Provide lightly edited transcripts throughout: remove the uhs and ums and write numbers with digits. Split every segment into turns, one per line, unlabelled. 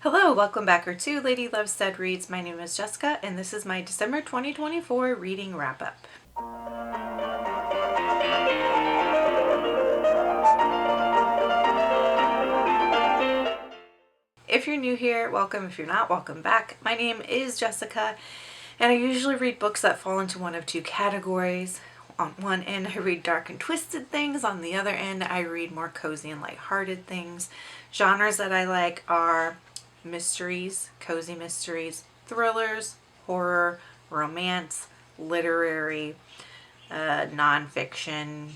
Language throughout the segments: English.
Hello, welcome back to Lady Loves Dead Reads. My name is Jessica, and this is my December 2024 reading wrap-up. If you're new here, welcome. If you're not, welcome back. My name is Jessica, and I usually read books that fall into one of two categories. On one end, I read dark and twisted things. On the other end, I read more cozy and lighthearted things. Genres that I like are mysteries, cozy mysteries, thrillers, horror, romance, literary, nonfiction,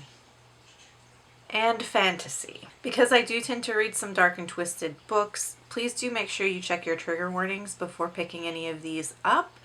and fantasy. Because I do tend to read some dark and twisted books, please do make sure you check your trigger warnings before picking any of these up.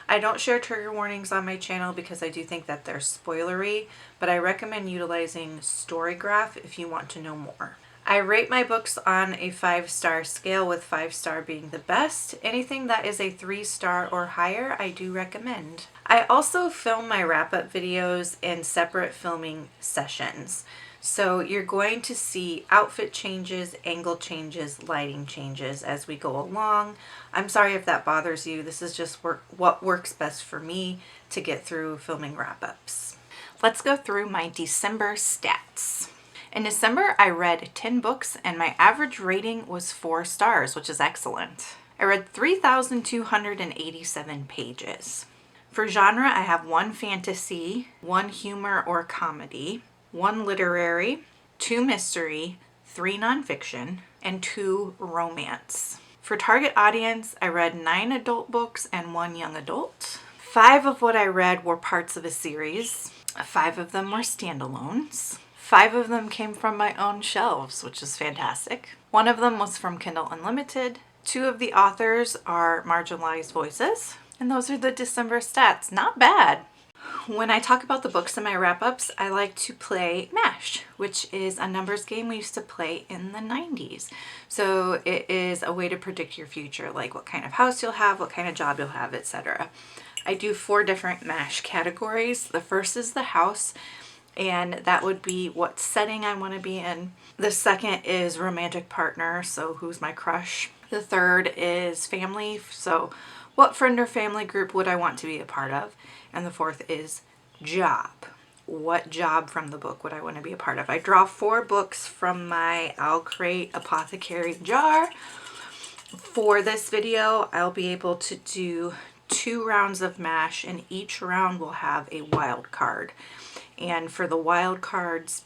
I don't share trigger warnings on my channel because I do think that they're spoilery, but I recommend utilizing Storygraph if you want to know more. I rate my books on a 5-star scale, with 5-star being the best. Anything that is a 3-star or higher, I do recommend. I also film my wrap-up videos in separate filming sessions. So you're going to see outfit changes, angle changes, lighting changes as we go along. I'm sorry if that bothers you. This is just what works best for me to get through filming wrap-ups. Let's go through my December stats. In December, I read 10 books and my average rating was 4 stars, which is excellent. I read 3,287 pages. For genre, I have 1 fantasy, 1 humor or comedy, 1 literary, 2 mystery, 3 nonfiction, and 2 romance. For target audience, I read 9 adult books and 1 young adult. 5 of what I read were parts of a series. 5 of them were standalones. 5 of them came from my own shelves, which is fantastic. 1 of them was from Kindle Unlimited. 2 of the authors are marginalized voices. And those are the December stats. Not bad. When I talk about the books in my wrap-ups, I like to play MASH, which is a numbers game we used to play in the 90s. So it is a way to predict your future, like what kind of house you'll have, what kind of job you'll have, etc. I do 4 different MASH categories. The first is the house, and that would be what setting I want to be in. The second is romantic partner, so who's my crush. The third is family, so what friend or family group would I want to be a part of? And the fourth is job. What job from the book would I want to be a part of? I draw 4 books from my I'll Create Apothecary jar. For this video, I'll be able to do 2 rounds of MASH, and each round will have a wild card. And for the wild cards,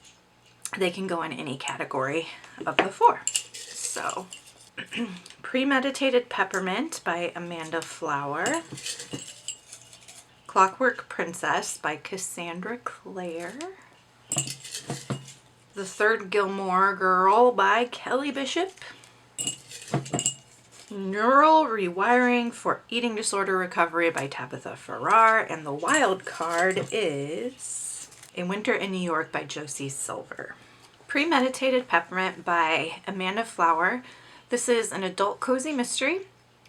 they can go in any category of the 4. So, Premeditated Peppermint by Amanda Flower. Clockwork Princess by Cassandra Clare. The Third Gilmore Girl by Kaylie Bishop. Neural Rewiring for Eating Disorder Recovery by Tabitha Farrar. And the wild card is A Winter in New York by Josie Silver. Premeditated Peppermint by Amanda Flower. This is an adult cozy mystery.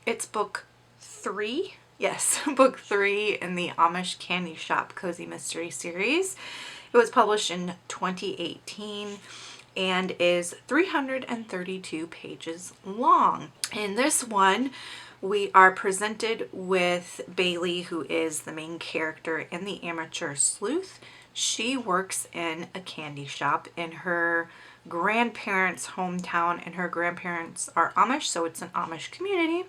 It's book 3. Yes, book 3 in the Amish Candy Shop Cozy Mystery series. It was published in 2018 and is 332 pages long. In this one, we are presented with Bailey, who is the main character in The Amateur Sleuth. She works in a candy shop in her grandparents' hometown, and her grandparents are Amish, so it's an Amish community.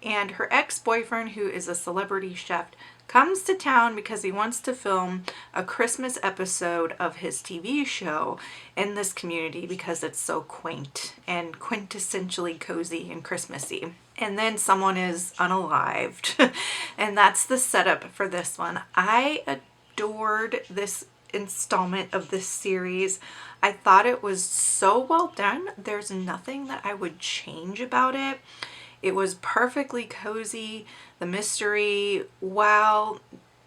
And her ex-boyfriend, who is a celebrity chef, comes to town because he wants to film a Christmas episode of his TV show in this community because it's so quaint and quintessentially cozy and Christmassy. And then someone is unalived. And that's the setup for this one. I adored this installment of this series. I thought it was so well done. There's nothing that I would change about it. It was perfectly cozy. The mystery, while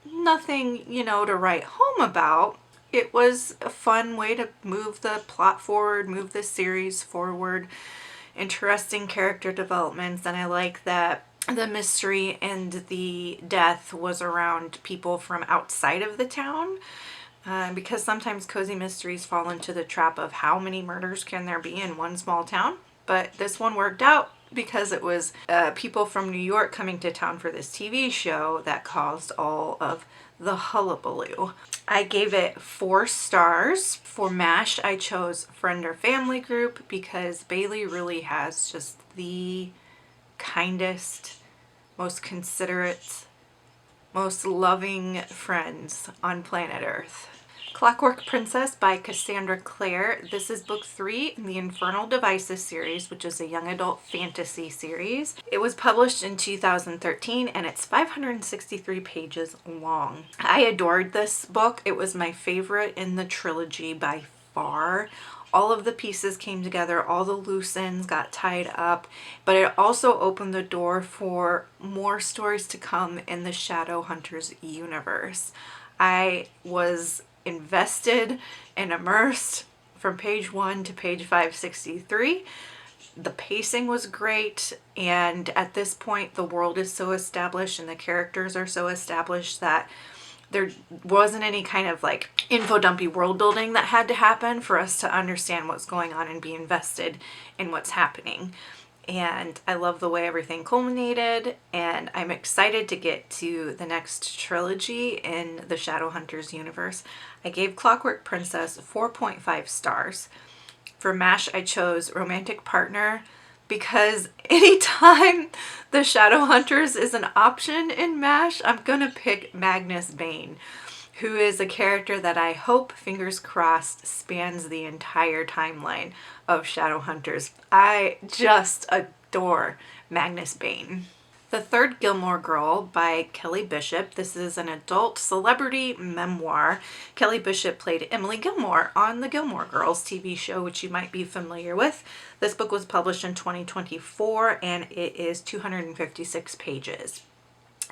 nothing, to write home about, it was a fun way to move the plot forward, move the series forward. Interesting character developments, and I like that the mystery and the death was around people from outside of the town. Because sometimes cozy mysteries fall into the trap of how many murders can there be in one small town. But this one worked out. because it was people from New York coming to town for this TV show that caused all of the hullabaloo. I gave it 4 stars. For MASH, I chose Friend or Family Group because Bailey really has just the kindest, most considerate, most loving friends on planet Earth. Clockwork Princess by Cassandra Clare. This is book 3 in the Infernal Devices series, which is a young adult fantasy series. It was published in 2013 and it's 563 pages long. I adored this book. It was my favorite in the trilogy by far. All of the pieces came together, all the loose ends got tied up, but it also opened the door for more stories to come in the Shadowhunters universe. I was invested and immersed from page 1 to page 563. The pacing was great, and at this point the world is so established and the characters are so established that there wasn't any kind of like info dumpy world building that had to happen for us to understand what's going on and be invested in what's happening. And I love the way everything culminated, and I'm excited to get to the next trilogy in the Shadowhunters universe. I gave Clockwork Princess 4.5 stars. For MASH, I chose Romantic Partner because anytime the Shadowhunters is an option in MASH, I'm gonna pick Magnus Bane, who is a character that I hope, fingers crossed, spans the entire timeline of Shadowhunters. I just adore Magnus Bane. The Third Gilmore Girl by Kaylie Bishop. This is an adult celebrity memoir. Kaylie Bishop played Emily Gilmore on the Gilmore Girls TV show, which you might be familiar with. This book was published in 2024 and it is 256 pages.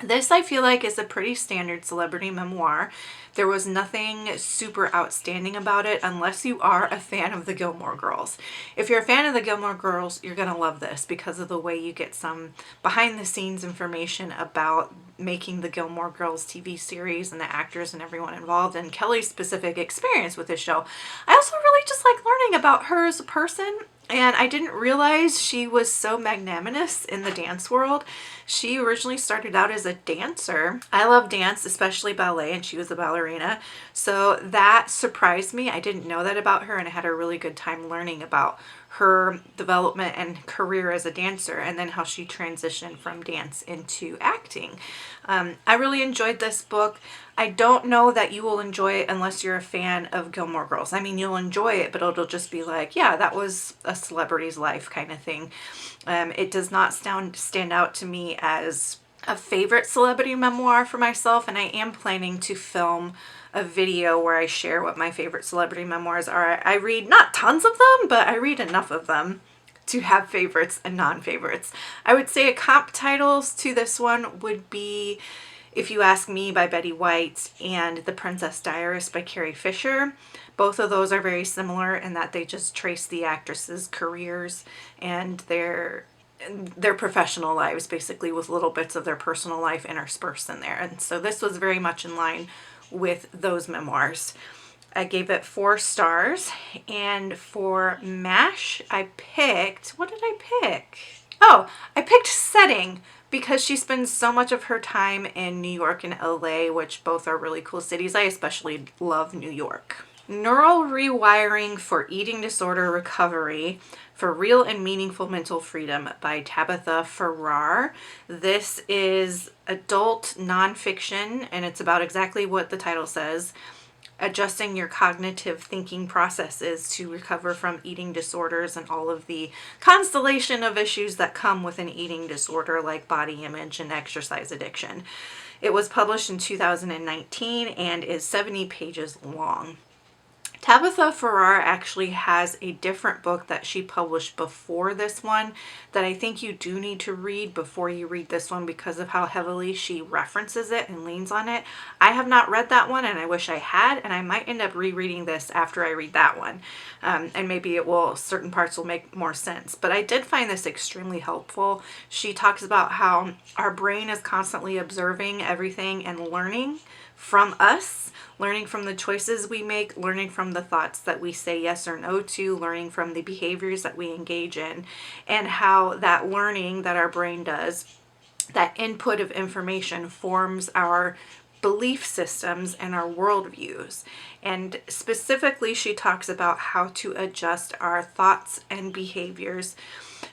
This, I feel like, is a pretty standard celebrity memoir. There was nothing super outstanding about it unless you are a fan of the Gilmore Girls. If you're a fan of the Gilmore Girls, you're going to love this because of the way you get some behind the scenes information about making the Gilmore Girls TV series and the actors and everyone involved and Kelly's specific experience with this show. I also really just like learning about her as a person. And I didn't realize she was so magnanimous in the dance world. She originally started out as a dancer. I love dance, especially ballet, and she was a ballerina. So that surprised me. I didn't know that about her, and I had a really good time learning about her development and career as a dancer, and then how she transitioned from dance into acting. I really enjoyed this book. I don't know that you will enjoy it unless you're a fan of Gilmore Girls. I mean, you'll enjoy it, but it'll just be like, yeah, that was a celebrity's life kind of thing. It does not stand out to me as a favorite celebrity memoir for myself, and I am planning to film a video where I share what my favorite celebrity memoirs are. I read not tons of them, but I read enough of them to have favorites and non-favorites. I would say a comp titles to this one would be If You Ask Me by Betty White and The Princess Diarist by Carrie Fisher. Both of those are very similar in that they just trace the actresses' careers and their professional lives, basically, with little bits of their personal life interspersed in there. And so this was very much in line with those memoirs. I gave it 4 stars. And for MASH, I picked, what did I pick? Oh, I picked Setting because she spends so much of her time in New York and LA, which both are really cool cities. I especially love New York. Neural Rewiring for Eating Disorder Recovery for Real and Meaningful Mental Freedom by Tabitha Farrar. This is adult nonfiction, and it's about exactly what the title says: adjusting your cognitive thinking processes to recover from eating disorders and all of the constellation of issues that come with an eating disorder, like body image and exercise addiction. It was published in 2019 and is 70 pages long. Tabitha Farrar actually has a different book that she published before this one that I think you do need to read before you read this one because of how heavily she references it and leans on it. I have not read that one and I wish I had, and I might end up rereading this after I read that one. And maybe certain parts will make more sense. But I did find this extremely helpful. She talks about how our brain is constantly observing everything and learning from us, learning from the choices we make, learning from the thoughts that we say yes or no to, learning from the behaviors that we engage in, and how that learning that our brain does, that input of information, forms our belief systems and our worldviews. And specifically, she talks about how to adjust our thoughts and behaviors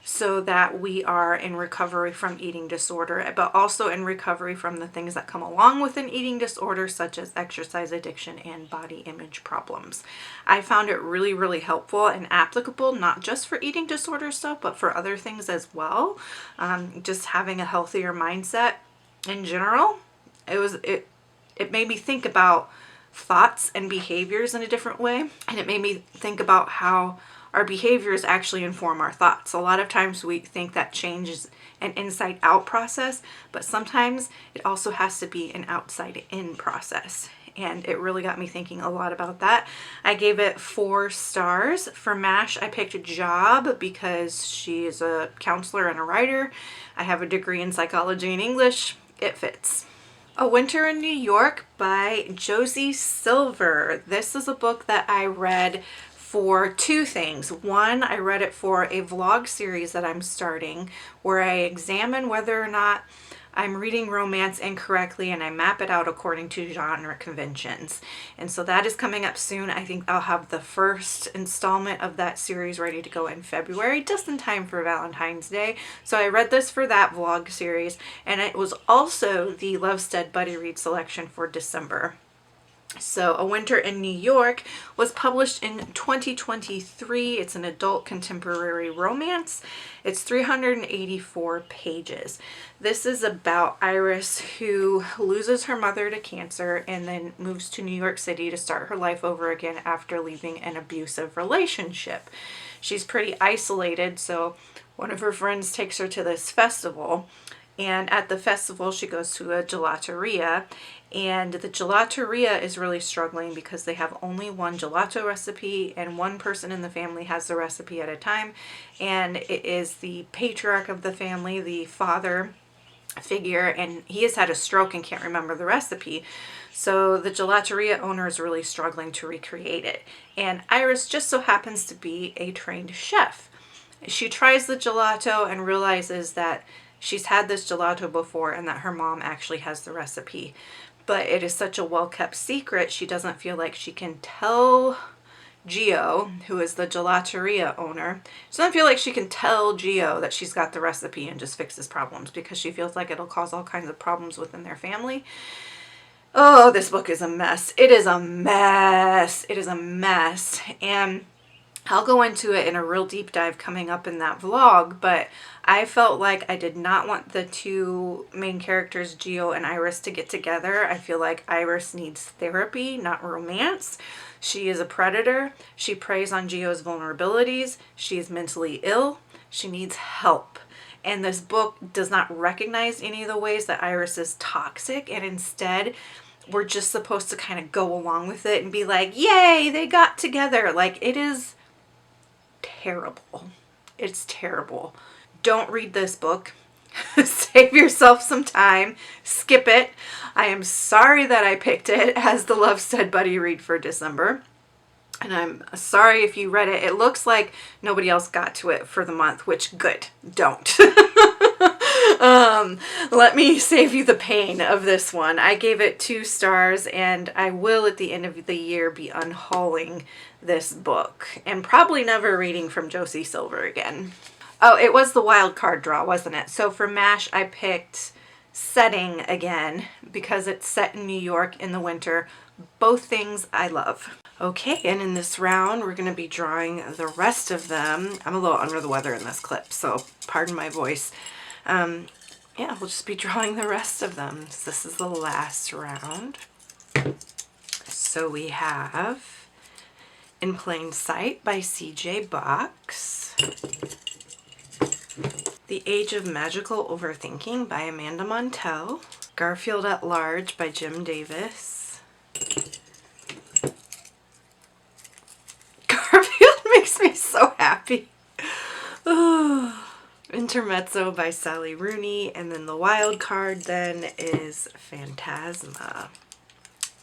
so that we are in recovery from eating disorder, but also in recovery from the things that come along with an eating disorder, such as exercise addiction and body image problems. I found it really, really helpful and applicable, not just for eating disorder stuff, but for other things as well. Just having a healthier mindset in general. It made me think about thoughts and behaviors in a different way. And it made me think about how our behaviors actually inform our thoughts. A lot of times we think that change is an inside out process, but sometimes it also has to be an outside in process. And it really got me thinking a lot about that. I gave it 4 stars. For MASH, I picked a job because she is a counselor and a writer. I have a degree in psychology and English. It fits. A Winter in New York by Josie Silver. This is a book that I read for 2 things. One, I read it for a vlog series that I'm starting where I examine whether or not I'm reading romance incorrectly and I map it out according to genre conventions. And so that is coming up soon. I think I'll have the first installment of that series ready to go in February, just in time for Valentine's Day. So I read this for that vlog series, and it was also the Lovestead Buddy Read selection for December. So A Winter in New York was published in 2023. It's an adult contemporary romance. It's 384 pages. This is about Iris, who loses her mother to cancer and then moves to New York City to start her life over again after leaving an abusive relationship. She's pretty isolated, so one of her friends takes her to this festival. And at the festival, she goes to a gelateria, and the gelateria is really struggling because they have only one gelato recipe, and one person in the family has the recipe at a time. And it is the patriarch of the family, the father figure, and he has had a stroke and can't remember the recipe. So the gelateria owner is really struggling to recreate it. And Iris just so happens to be a trained chef. She tries the gelato and realizes that she's had this gelato before and that her mom actually has the recipe. But it is such a well-kept secret, she doesn't feel like she can tell Gio, who is the gelateria owner, she doesn't feel like she can tell Gio that she's got the recipe and just fix his problems, because she feels like it'll cause all kinds of problems within their family. Oh, this book is a mess. It is a mess. It is a mess. And I'll go into it in a real deep dive coming up in that vlog, but I felt like I did not want the 2 main characters, Gio and Iris, to get together. I feel like Iris needs therapy, not romance. She is a predator. She preys on Gio's vulnerabilities. She is mentally ill. She needs help. And this book does not recognize any of the ways that Iris is toxic, and instead we're just supposed to kind of go along with it and be like, yay, they got together. Like, it is terrible. It's terrible. Don't read this book. Save yourself some time. Skip it. I am sorry that I picked it as the Lovestead Buddy Read for December. And I'm sorry if you read it. It looks like nobody else got to it for the month, which good. Don't. Let me save you the pain of this one. I gave it 2 stars, and I will at the end of the year be unhauling this book and probably never reading from Josie Silver again. Oh, it was the wild card draw, wasn't it? So for MASH, I picked setting again because it's set in New York in the winter. Both things I love. Okay, and in this round, we're going to be drawing the rest of them. I'm a little under the weather in this clip, so pardon my voice. Yeah, we'll just be drawing the rest of them. So this is the last round. So we have In Plain Sight by C.J. Box. The Age of Magical Overthinking by Amanda Montel. Garfield at Large by Jim Davis. Garfield makes me so happy. Intermezzo by Sally Rooney. And then the wild card then is Phantasma.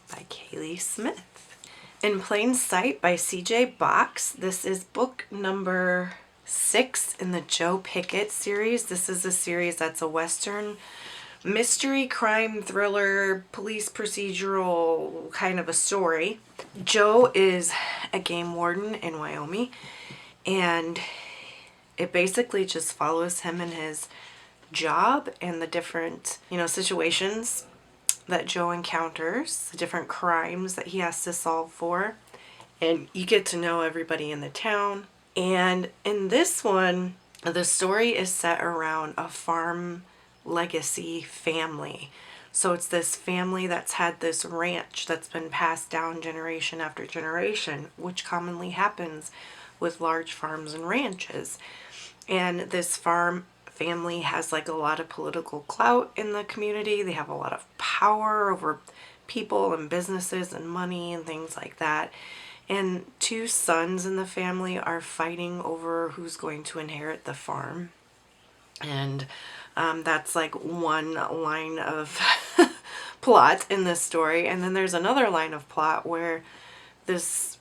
by Kaylie Smith. In Plain Sight by C.J. Box. This is book number 6 in the Joe Pickett series. This is a series that's a Western mystery, crime, thriller, police procedural kind of a story. Joe is a game warden in Wyoming, and it basically just follows him and his job and the different, situations that Joe encounters, the different crimes that he has to solve for. And you get to know everybody in the town. And in this one, the story is set around a farm legacy family. So it's this family that's had this ranch that's been passed down generation after generation, which commonly happens with large farms and ranches. And this farm family has like a lot of political clout in the community. They have a lot of power over people and businesses and money and things like that. And 2 sons in the family are fighting over who's going to inherit the farm. And that's like one line of plot in this story. And then there's another line of plot where this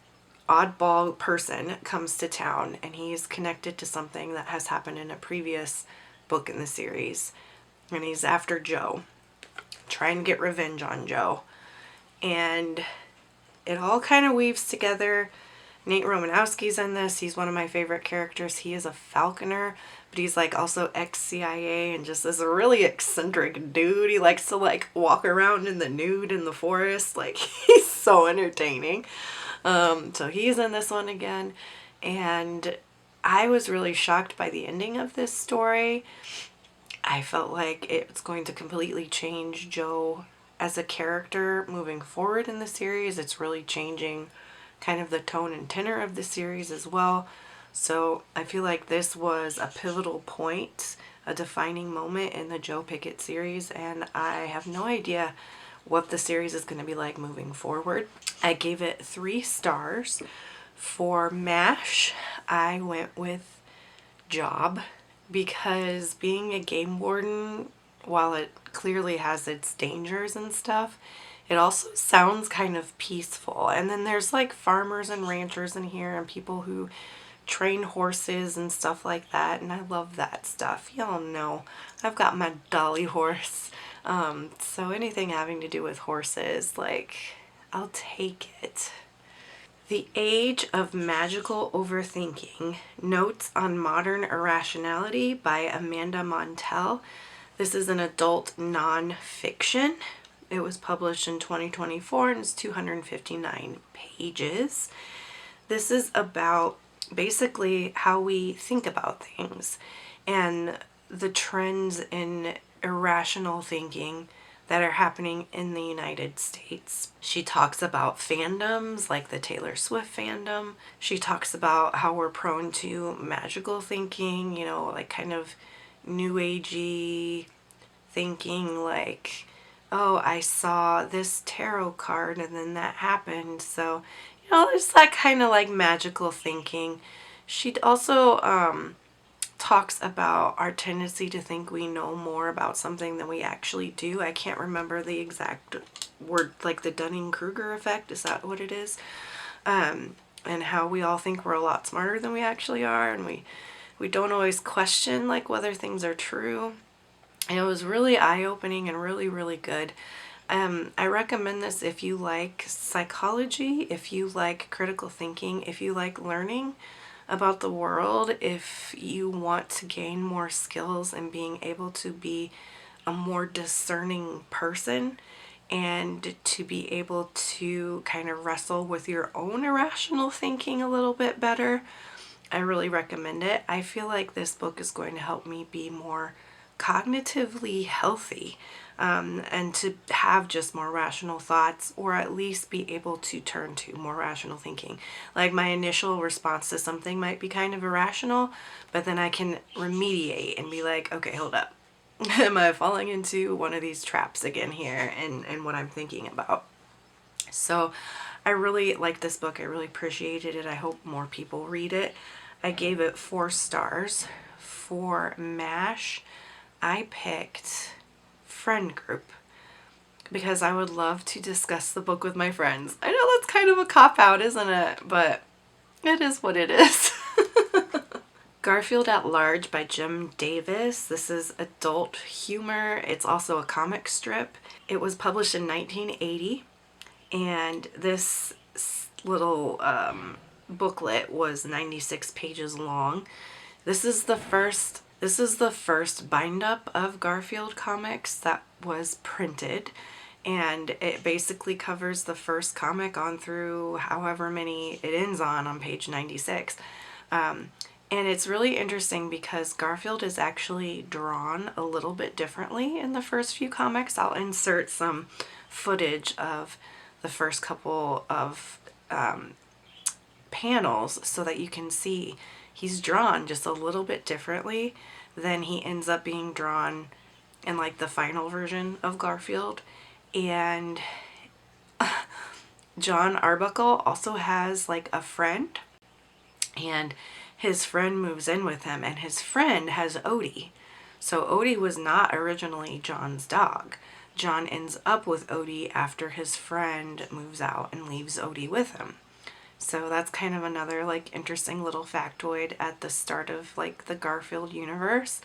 oddball person comes to town, and he's connected to something that has happened in a previous book in the series. And he's after Joe, trying to get revenge on Joe. And it all kind of weaves together. Nate Romanowski's in this. He's one of my favorite characters. He is a falconer, but he's like also ex-CIA and just this really eccentric dude. He likes to like walk around in the nude in the forest. Like, he's so entertaining. So he's in this one again. And I was really shocked by the ending of this story. I felt like it's going to completely change Joe as a character moving forward in the series. It's really changing kind of the tone and tenor of the series as well. So I feel like this was a pivotal point, a defining moment in the Joe Pickett series, and I have no idea what the series is going to be like moving forward. I gave it 3 stars. For MASH, I went with job, because being a game warden, while it clearly has its dangers and stuff, it also sounds kind of peaceful. And then there's like farmers and ranchers in here and people who train horses and stuff like that, and I love that stuff. Y'all know I've got my dolly horse. So anything having to do with horses, like, I'll take it. The Age of Magical Overthinking, Notes on Modern Irrationality by Amanda Montel. This is an adult non-fiction. It was published in 2024 and it's 259 pages. This is about basically how we think about things and the trends in irrational thinking that are happening in the United States. She talks about fandoms like the Taylor Swift fandom. She talks about how we're prone to magical thinking, like kind of new agey thinking, like, oh, I saw this tarot card and then that happened. So, there's that kind of like magical thinking. She also talks about our tendency to think we know more about something than we actually do. I can't remember the exact word, like the Dunning-Kruger effect. Is that what it is? And how we all think we're a lot smarter than we actually are, and we don't always question like whether things are true. And it was really eye-opening and really, really good. I recommend this if you like psychology, if you like critical thinking, if you like learning about the world, if you want to gain more skills and being able to be a more discerning person and to be able to kind of wrestle with your own irrational thinking a little bit better. I really recommend it. I feel like this book is going to help me be more cognitively healthy, and to have just more rational thoughts, or at least be able to turn to more rational thinking. Like, my initial response to something might be kind of irrational, but then I can remediate and be like, okay, hold up. Am I falling into one of these traps again here and what I'm thinking about? So I really like this book. I really appreciated it. I hope more people read it. I gave it 4 stars. For MASH, I picked Friend Group. because I would love to discuss the book with my friends. I know that's kind of a cop-out, isn't it? But it is what it is. Garfield at Large by Jim Davis. This is adult humor. It's also a comic strip. It was published in 1980, and this little booklet was 96 pages long. This is the first bind up of Garfield comics that was printed, and it basically covers the first comic on through however many it ends on page 96. And it's really interesting because Garfield is actually drawn a little bit differently in the first few comics. I'll insert some footage of the first couple of panels so that you can see he's drawn just a little bit differently than he ends up being drawn in like the final version of Garfield. And John Arbuckle also has like a friend, and his friend moves in with him, and his friend has Odie. So Odie was not originally John's dog. John ends up with Odie after his friend moves out and leaves Odie with him. So that's kind of another like interesting little factoid at the start of like the Garfield universe.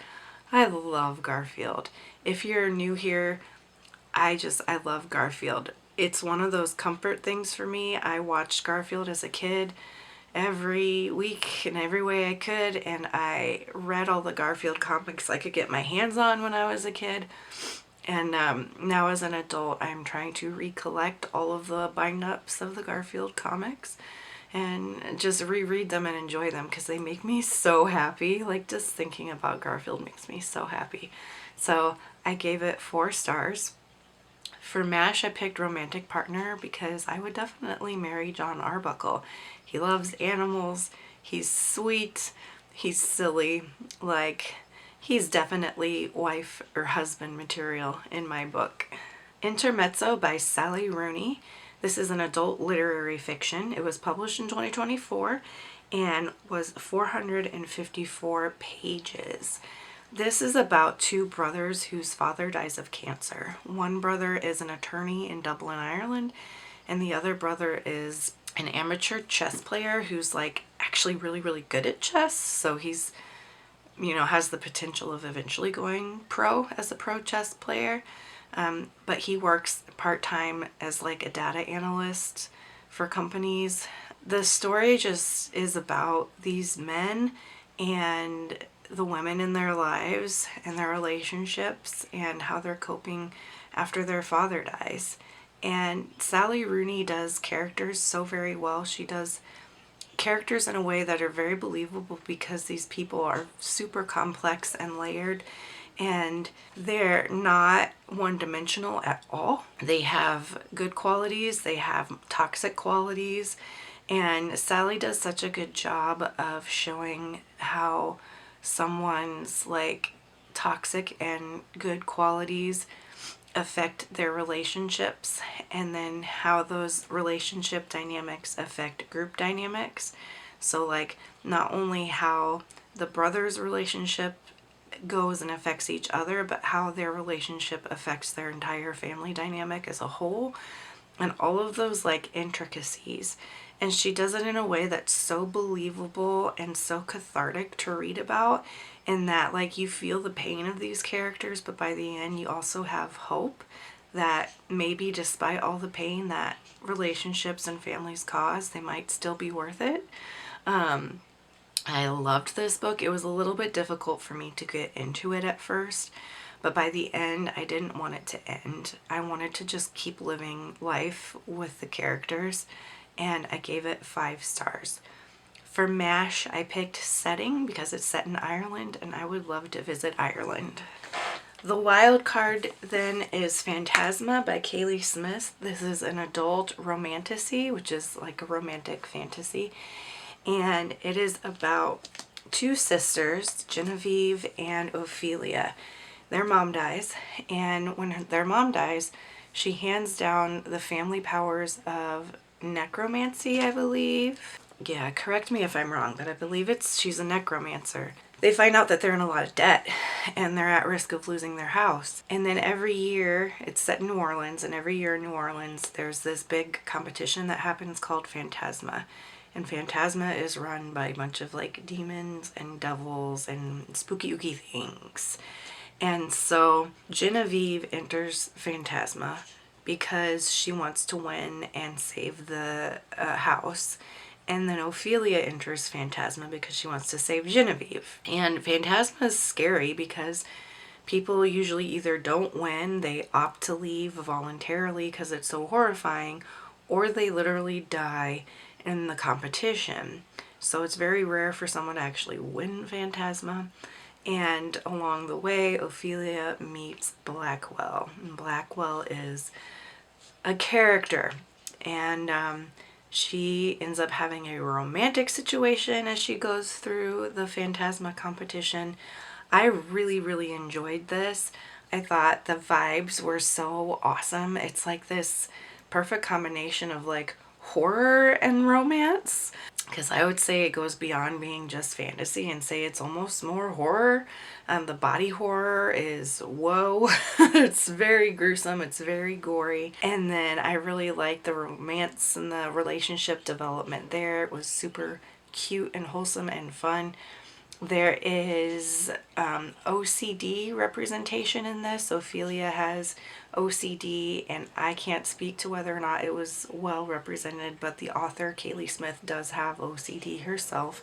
I love Garfield. If you're new here, I love Garfield. It's one of those comfort things for me. I watched Garfield as a kid every week in every way I could, and I read all the Garfield comics I could get my hands on when I was a kid. And now as an adult, I'm trying to recollect all of the bind-ups of the Garfield comics and just reread them and enjoy them because they make me so happy. Like, just thinking about Garfield makes me so happy. So I gave it 4 stars. For MASH, I picked Romantic Partner because I would definitely marry John Arbuckle. He loves animals, he's sweet, he's silly, like he's definitely wife or husband material in my book. Intermezzo by Sally Rooney. This is an adult literary fiction. It was published in 2024 and was 454 pages. This is about 2 brothers whose father dies of cancer. One brother is an attorney in Dublin, Ireland, and the other brother is an amateur chess player who's like actually really, really good at chess. So he's, you know, has the potential of eventually going pro as a pro chess player. But he works part-time as like a data analyst for companies. The story just is about these men and the women in their lives and their relationships and how they're coping after their father dies. And Sally Rooney does characters so very well. She does characters in a way that are very believable because these people are super complex and layered, and they're not one-dimensional at all. They have good qualities, they have toxic qualities, and Sally does such a good job of showing how someone's like toxic and good qualities affect their relationships, and then how those relationship dynamics affect group dynamics. So like not only how the brothers' relationship goes and affects each other, but how their relationship affects their entire family dynamic as a whole, and all of those like intricacies. And she does it in a way that's so believable and so cathartic to read about, in that like you feel the pain of these characters, but by the end you also have hope that maybe despite all the pain that relationships and families cause, they might still be worth it. I loved this book. It was a little bit difficult for me to get into it at first, but by the end I didn't want it to end. I wanted to just keep living life with the characters, and I gave it 5 stars. For MASH, I picked Setting because it's set in Ireland and I would love to visit Ireland. The wild card then is Phantasma by Kaylie Smith. This is an adult romantasy, which is like a romantic fantasy. And it is about 2 sisters, Genevieve and Ophelia. Their mom dies, and when their mom dies, she hands down the family powers of necromancy, I believe. Yeah, correct me if I'm wrong, but I believe she's a necromancer they find out that they're in a lot of debt and they're at risk of losing their house. And then every year, it's set in New Orleans, and every year in New Orleans, there's this big competition that happens called Phantasma. And Phantasma is run by a bunch of like demons and devils and spooky ooky things. And so Genevieve enters Phantasma because she wants to win and save the house. And then Ophelia enters Phantasma because she wants to save Genevieve. And Phantasma is scary because people usually either don't win, they opt to leave voluntarily because it's so horrifying, or they literally die in the competition. So it's very rare for someone to actually win Phantasma. And along the way, Ophelia meets Blackwell. And Blackwell is a character, and she ends up having a romantic situation as she goes through the Phantasma competition. I really, really enjoyed this. I thought the vibes were so awesome. It's like this perfect combination of like horror and romance, because I would say it goes beyond being just fantasy and say it's almost more horror. The body horror is whoa. It's very gruesome, it's very gory, and then I really like the romance and the relationship development there. It was super cute and wholesome and fun. There is OCD representation in this. Ophelia has OCD, and I can't speak to whether or not it was well represented, but the author, Kaylie Smith, does have OCD herself.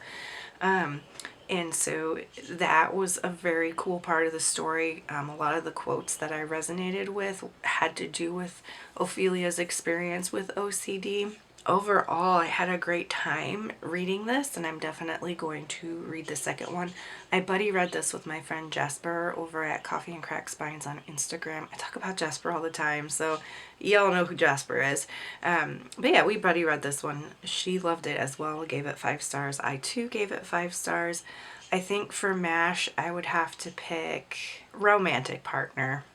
And so that was a very cool part of the story. A lot of the quotes that I resonated with had to do with Ophelia's experience with OCD. Overall, I had a great time reading this, and I'm definitely going to read the second one. I buddy read this with my friend Jasper over at Coffee and Crack Spines on Instagram. I talk about Jasper all the time, so y'all know who Jasper is. But yeah, we buddy read this one. She loved it as well, gave it 5 stars. I too gave it 5 stars. I think for MASH, I would have to pick romantic partner,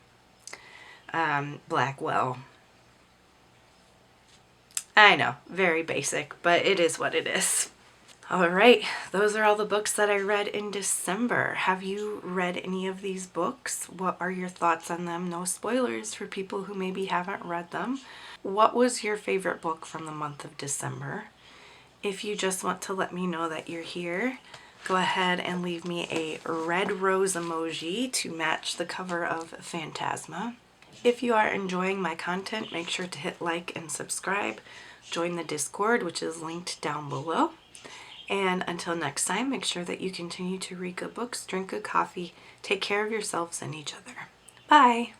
Blackwell. I know, very basic, but it is what it is. All right, those are all the books that I read in December. Have you read any of these books? What are your thoughts on them? No spoilers for people who maybe haven't read them. What was your favorite book from the month of December? If you just want to let me know that you're here, go ahead and leave me a red rose emoji to match the cover of Phantasma. If you are enjoying my content, make sure to hit like and subscribe. Join the Discord, which is linked down below. And until next time, make sure that you continue to read good books, drink good coffee, take care of yourselves and each other. Bye!